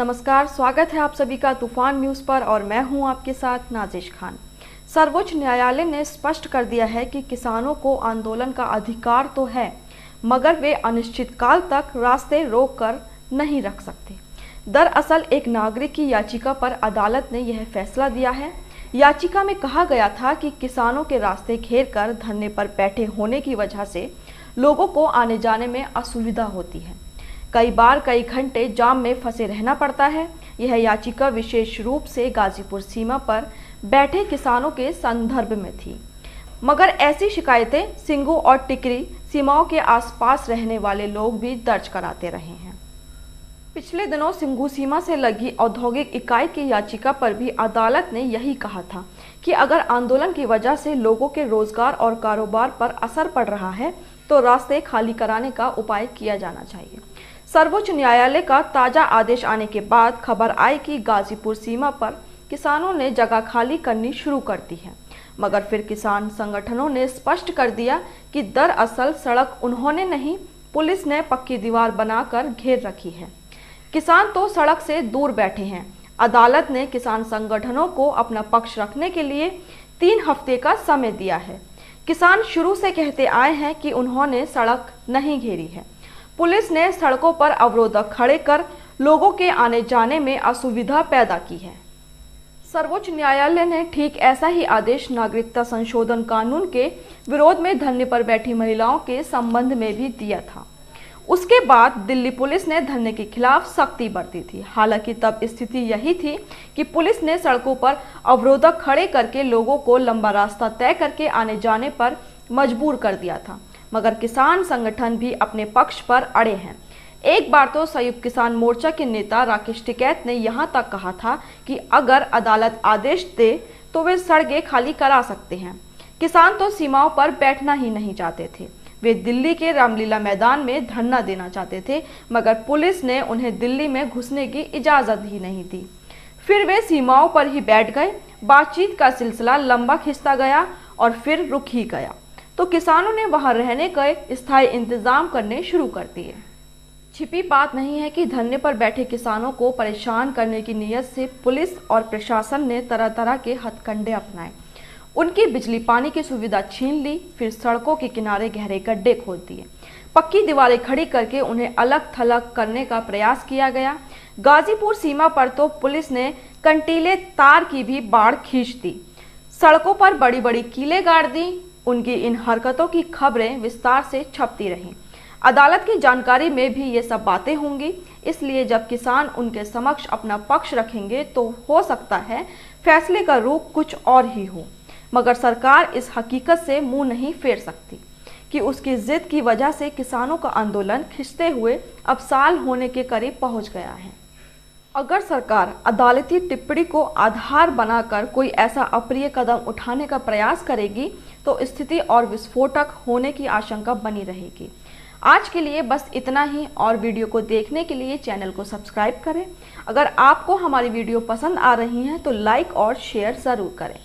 नमस्कार, स्वागत है आप सभी का तूफान न्यूज़ पर और मैं हूं आपके साथ नाजिश खान। सर्वोच्च न्यायालय ने स्पष्ट कर दिया है कि किसानों को आंदोलन का अधिकार तो है, मगर वे अनिश्चितकाल तक रास्ते रोक कर नहीं रख सकते। दरअसल एक नागरिक की याचिका पर अदालत ने यह फैसला दिया है। याचिका में कहा गया था कि किसानों के रास्ते घेर कर धरने पर बैठे होने की वजह से लोगों को आने जाने में असुविधा होती है। कई बार कई घंटे जाम में फंसे रहना पड़ता है। यह याचिका विशेष रूप से गाजीपुर सीमा पर बैठे किसानों के संदर्भ में थी, मगर ऐसी शिकायतें सिंगू और टिकरी सीमाओं के आसपास रहने वाले लोग भी दर्ज कराते रहे हैं। पिछले दिनों सिंगू सीमा से लगी औद्योगिक इकाई की याचिका पर भी अदालत ने यही कहा था कि अगर आंदोलन की वजह से लोगों के रोजगार और कारोबार पर असर पड़ रहा है तो रास्ते खाली कराने का उपाय किया जाना चाहिए। सर्वोच्च न्यायालय का ताजा आदेश आने के बाद खबर आई कि गाजीपुर सीमा पर किसानों ने जगह खाली करनी शुरू कर दी है, मगर फिर किसान संगठनों ने स्पष्ट कर दिया कि दरअसल सड़क उन्होंने नहीं, पुलिस ने पक्की दीवार बनाकर घेर रखी है। किसान तो सड़क से दूर बैठे हैं। अदालत ने किसान संगठनों को अपना पक्ष रखने के लिए 3 हफ्ते का समय दिया है। किसान शुरू से कहते आए हैं कि उन्होंने सड़क नहीं घेरी है। पुलिस ने सड़कों पर अवरोधक खड़े कर लोगों के आने जाने में असुविधा पैदा की है। सर्वोच्च न्यायालय ने ठीक ऐसा ही आदेश नागरिकता संशोधन कानून के विरोध में धरने पर बैठी महिलाओं के संबंध में भी दिया था। उसके बाद दिल्ली पुलिस ने धरने के खिलाफ सख्ती बरती थी। हालांकि तब स्थिति यही थी कि पुलिस ने सड़कों पर अवरोधक खड़े करके लोगों को लंबा रास्ता तय करके आने जाने पर मजबूर कर दिया था, मगर किसान संगठन भी अपने पक्ष पर अड़े हैं। एक बार तो संयुक्त किसान मोर्चा के नेता राकेश टिकैत ने यहां तक कहा था कि अगर अदालत आदेश दे तो वे सड़कें खाली करा सकते हैं। किसान तो सीमाओं पर बैठना ही नहीं चाहते थे। वे दिल्ली के रामलीला मैदान में धरना देना चाहते थे, मगर पुलिस ने उन्हें दिल्ली में घुसने की इजाजत ही नहीं दी। फिर वे सीमाओं पर ही बैठ गए। बातचीत का सिलसिला लंबा खिंचता गया और फिर रुक ही गया, तो किसानों ने वहां रहने के स्थायी इंतजाम करने शुरू कर दिए। छिपी बात नहीं है कि धरने पर बैठे किसानों को परेशान करने की नीयत से पुलिस और प्रशासन ने तरह तरह के हथकंडे अपनाए। उनकी बिजली पानी की सुविधा छीन ली, फिर सड़कों के किनारे गहरे गड्ढे खोद दिए, पक्की दीवारें खड़ी करके उन्हें अलग थलग करने का प्रयास किया गया। गाजीपुर सीमा पर तो पुलिस ने कंटीले तार की भी बाड़ खींच दी, सड़कों पर बड़ी बड़ी कीलें गाड़ दी। उनकी इन हरकतों की खबरें विस्तार से छपती रहीं। अदालत की जानकारी में भी ये सब बातें होंगी, इसलिए जब किसान उनके समक्ष अपना पक्ष रखेंगे तो हो सकता है फैसले का रुख कुछ और ही हो। मगर सरकार इस हकीकत से मुंह नहीं फेर सकती कि उसकी जिद की वजह से किसानों का आंदोलन खिंचते हुए अब साल होने के करीब पहुंच गया है। अगर सरकार अदालती टिप्पणी को आधार बनाकर कोई ऐसा अप्रिय कदम उठाने का प्रयास करेगी तो स्थिति और विस्फोटक होने की आशंका बनी रहेगी। आज के लिए बस इतना ही, और वीडियो को देखने के लिए चैनल को सब्सक्राइब करें। अगर आपको हमारी वीडियो पसंद आ रही है तो लाइक और शेयर जरूर करें।